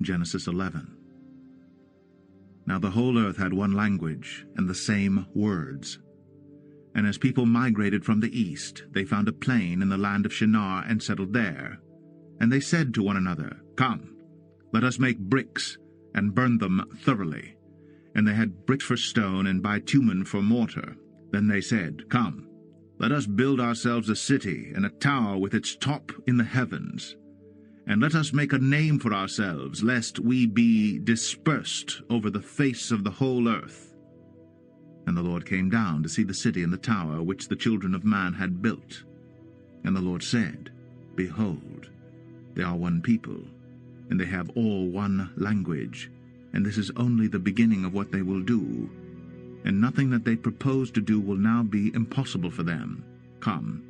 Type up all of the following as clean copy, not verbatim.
Genesis 11. Now the whole earth had one language and the same words. And as people migrated from the east, they found a plain in the land of Shinar and settled there. And they said to one another, Come, let us make bricks and burn them thoroughly. And they had bricks for stone and bitumen for mortar. Then they said, Come, let us build ourselves a city and a tower with its top in the heavens. And let us make a name for ourselves, lest we be dispersed over the face of the whole earth. And the Lord came down to see the city and the tower which the children of man had built. And the Lord said, Behold, they are one people, and they have all one language, and this is only the beginning of what they will do. And nothing that they propose to do will now be impossible for them. Come,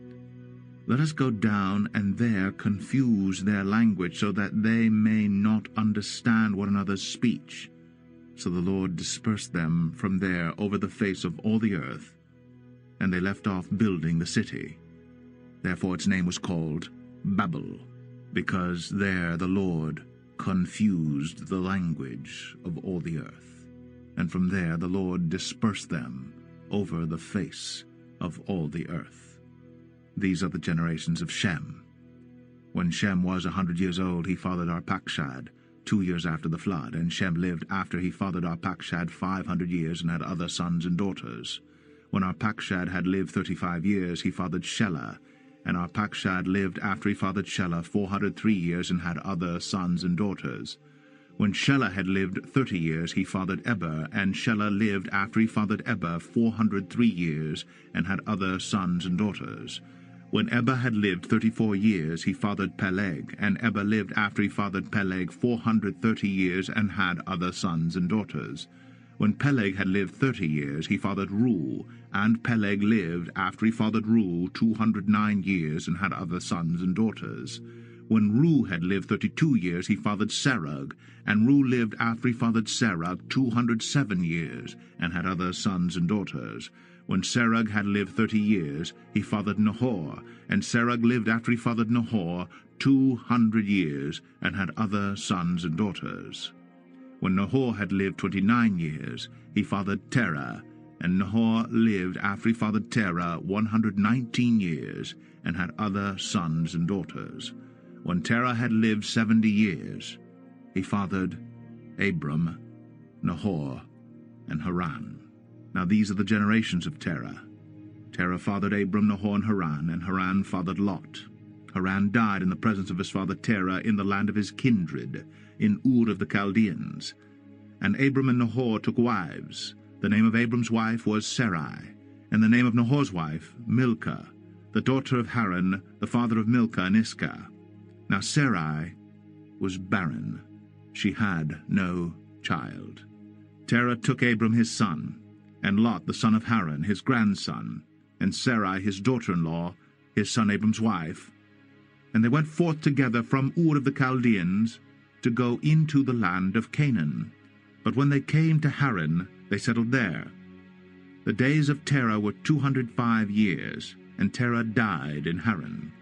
let us go down and there confuse their language, so that they may not understand one another's speech. So the Lord dispersed them from there over the face of all the earth, and they left off building the city. Therefore its name was called Babel, because there the Lord confused the language of all the earth. And from there the Lord dispersed them over the face of all the earth. These are the generations of Shem. When Shem was 100 years old, he fathered Arpachshad 2 years after the flood, and Shem lived after he fathered Arpachshad 500 years and had other sons and daughters. When Arpachshad had lived 35 years, he fathered Shelah, and Arpachshad lived after he fathered Shelah 403 years and had other sons and daughters. When Shelah had lived 30 years, he fathered Eber, and Shelah lived after he fathered Eber 403 years and had other sons and daughters. When Eber had lived 34 years, he fathered Peleg, and Eber lived after he fathered Peleg 430 years and had other sons and daughters. When Peleg had lived 30 years, he fathered Reu, and Peleg lived after he fathered Reu 209 years and had other sons and daughters. When Reu had lived 32 years, he fathered Serug, and Reu lived after he fathered Serug 207 years and had other sons and daughters. When Serug had lived 30 years, he fathered Nahor, and Serug lived after he fathered Nahor 200 years and had other sons and daughters. When Nahor had lived 29 years, he fathered Terah, and Nahor lived after he fathered Terah 119 years and had other sons and daughters. When Terah had lived 70 years, he fathered Abram, Nahor, and Haran. Now these are the generations of Terah. Terah fathered Abram, Nahor, and Haran fathered Lot. Haran died in the presence of his father Terah in the land of his kindred, in Ur of the Chaldeans. And Abram and Nahor took wives. The name of Abram's wife was Sarai, and the name of Nahor's wife Milcah, the daughter of Haran, the father of Milcah and Iscah. Now Sarai was barren. She had no child. Terah took Abram his son, and Lot the son of Haran his grandson, and Sarai his daughter-in-law, his son Abram's wife. And they went forth together from Ur of the Chaldeans to go into the land of Canaan. But when they came to Haran, they settled there. The days of Terah were 205 years, and Terah died in Haran.